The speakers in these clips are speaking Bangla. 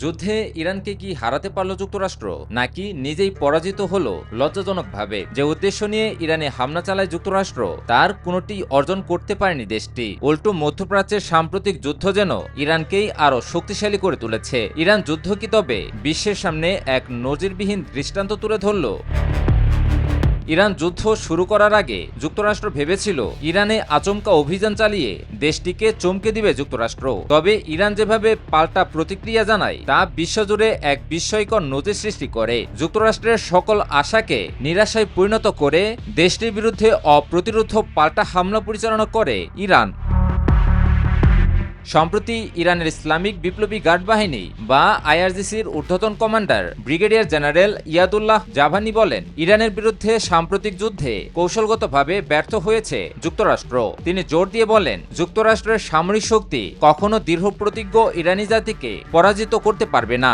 যুদ্ধে ইরানকে কি হারাতে পারল যুক্তরাষ্ট্র, নাকি নিজেই পরাজিত হলো লজ্জাজনকভাবে? যে উদ্দেশ্য নিয়ে ইরানে হামলা চালায় যুক্তরাষ্ট্র, তার কোনোটি অর্জন করতে পারেনি দেশটি। উল্টো মধ্যপ্রাচ্যের সাম্প্রতিক যুদ্ধ যেন ইরানকেই আরও শক্তিশালী করে তুলেছে। ইরান যুদ্ধ কি তবে বিশ্বের সামনে এক নজিরবিহীন দৃষ্টান্ত তুলে ধরল? ইরান যুদ্ধ শুরু করার আগে যুক্তরাষ্ট্র ভেবেছিল ইরানে আচমকা অভিযান চালিয়ে দেশটিকে চমকে দিবে যুক্তরাষ্ট্র। তবে ইরান যেভাবে পাল্টা প্রতিক্রিয়া জানায় তা বিশ্বজুড়ে এক বিস্ময়কর নজির সৃষ্টি করে। যুক্তরাষ্ট্রের সকল আশাকে নিরাশায় পরিণত করে দেশটির বিরুদ্ধে অপ্রতিরোধ্য পাল্টা হামলা পরিচালনা করে ইরান। সম্প্রতি ইরানের ইসলামিক বিপ্লবী গার্ড বাহিনী বা আইআরজিসির ঊর্ধ্বতন কমান্ডার ব্রিগেডিয়ার জেনারেল ইয়াদুল্লাহ জাভানি বলেন, ইরানের বিরুদ্ধে সাম্প্রতিক যুদ্ধে কৌশলগতভাবে ব্যর্থ হয়েছে যুক্তরাষ্ট্র। তিনি জোর দিয়ে বলেন, যুক্তরাষ্ট্রের সামরিক শক্তি কখনো দৃঢ়প্রতিজ্ঞ ইরানি জাতিকে পরাজিত করতে পারবে না।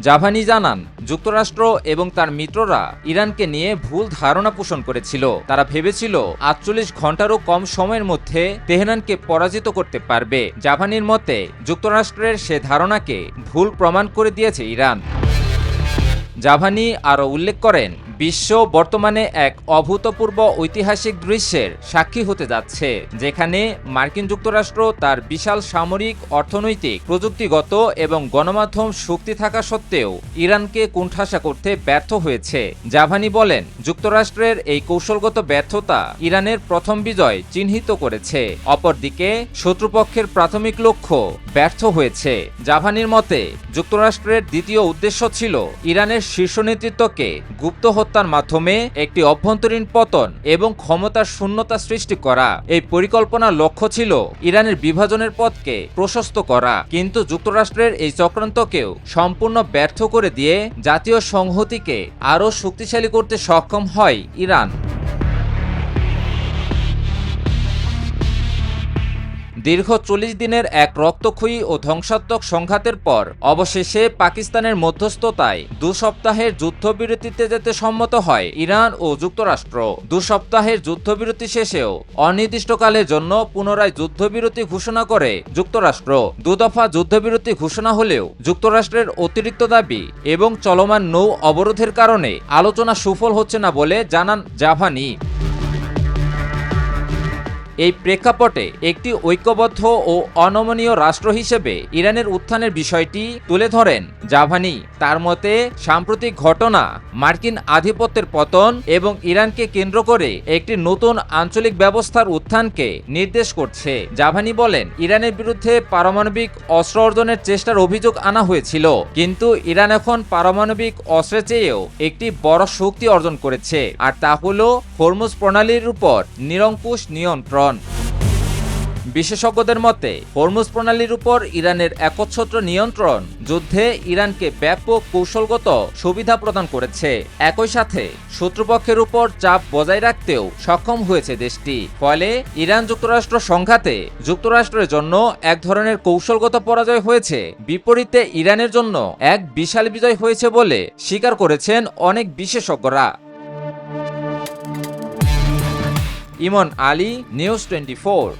জাভানি জানান, যুক্তরাষ্ট্র এবং তার মিত্ররা ইরানকে নিয়ে ভুল ধারণা পোষণ করেছিল। তারা ভেবেছিল ৪৮ ঘন্টারও কম সময়ের মধ্যে তেহরানকে পরাজিত করতে পারবে। জাভানির মতে যুক্তরাষ্ট্রের সে ধারণাকে ভুল প্রমাণ করে দিয়েছে ইরান। জাভানি আরও উল্লেখ করেন, বিশ্ব বর্তমানে এক অভূতপূর্ব ঐতিহাসিক দৃশ্যের সাক্ষী হতে যাচ্ছে, যেখানে মার্কিন যুক্তরাষ্ট্র তার বিশাল সামরিক, অর্থনৈতিক, প্রযুক্তিগত এবং গণমাধ্যম শক্তি থাকা সত্ত্বেও ইরানকে কোণঠাসা করতে ব্যর্থ হয়েছে। জাভানি বলেন, যুক্তরাষ্ট্রের এই কৌশলগত ব্যর্থতা ইরানের প্রথম বিজয় চিহ্নিত করেছে। অপরদিকে শত্রুপক্ষের প্রাথমিক লক্ষ্য ব্যর্থ হয়েছে। জাভানির মতে যুক্তরাষ্ট্রের দ্বিতীয় উদ্দেশ্য ছিল ইরানের শীর্ষ নেতৃত্বকে গুপ্ত হত্যার মাধ্যমে একটি অভ্যন্তরীণ পতন এবং ক্ষমতার শূন্যতা সৃষ্টি করা। এই পরিকল্পনার লক্ষ্য ছিল ইরানের বিভাজনের পথকে প্রশস্ত করা। কিন্তু যুক্তরাষ্ট্রের এই চক্রান্তকেও সম্পূর্ণ ব্যর্থ করে দিয়ে জাতীয় সংহতিকে আরও শক্তিশালী করতে সক্ষম হয় ইরান। দীর্ঘ ৪০ দিনের এক রক্তক্ষয়ী ও ধ্বংসাত্মক সংঘাতের পর অবশেষে পাকিস্তানের মধ্যস্থতায় ২ সপ্তাহের যুদ্ধবিরতিতে যেতে সম্মত হয় ইরান ও যুক্তরাষ্ট্র। ২ সপ্তাহের যুদ্ধবিরতি শেষেও অনির্দিষ্টকালের জন্য পুনরায় যুদ্ধবিরতি ঘোষণা করে যুক্তরাষ্ট্র। ২ দফা যুদ্ধবিরতি ঘোষণা হলেও যুক্তরাষ্ট্রের অতিরিক্ত দাবি এবং চলমান নৌ অবরোধের কারণে আলোচনা সুফল হচ্ছে না বলে জানান জাভানি। এই প্রেক্ষাপটে একটি ঐক্যবদ্ধ ও অনমনীয় রাষ্ট্র হিসেবে ইরানের উত্থানের বিষয়টি তুলে ধরেন জাভানি। তার মতে সাম্প্রতিক ঘটনা মার্কিন আধিপত্যের পতন এবং ইরানকে কেন্দ্র করে একটি নতুন আঞ্চলিক ব্যবস্থার উত্থানকে নির্দেশ করছে। জাভানি বলেন, ইরানের বিরুদ্ধে পারমাণবিক অস্ত্র অর্জনের চেষ্টার অভিযোগ আনা হয়েছিল, কিন্তু ইরান এখন পারমাণবিক অস্ত্রের চেয়েও একটি বড় শক্তি অর্জন করেছে, আর তা হল হরমুজ প্রণালীর উপর নিরঙ্কুশ নিয়ন্ত্রণ। বিশেষজ্ঞদের মতে হরমুজ প্রণালীর উপর ইরানের একচ্ছত্র নিয়ন্ত্রণ যুদ্ধে ইরানকে ব্যাপক কৌশলগত সুবিধা প্রদান করেছে। একই সাথে শত্রুপক্ষের উপর চাপ বজায় রাখতেও সক্ষম হয়েছে দেশটি। ফলে ইরান যুক্তরাষ্ট্র সংঘাতে যুক্তরাষ্ট্রের জন্য এক ধরনের কৌশলগত পরাজয় হয়েছে, বিপরীতে ইরানের জন্য এক বিশাল বিজয় হয়েছে বলে স্বীকার করেছেন অনেক বিশেষজ্ঞরা। ইমন আলী, নিউজ 24।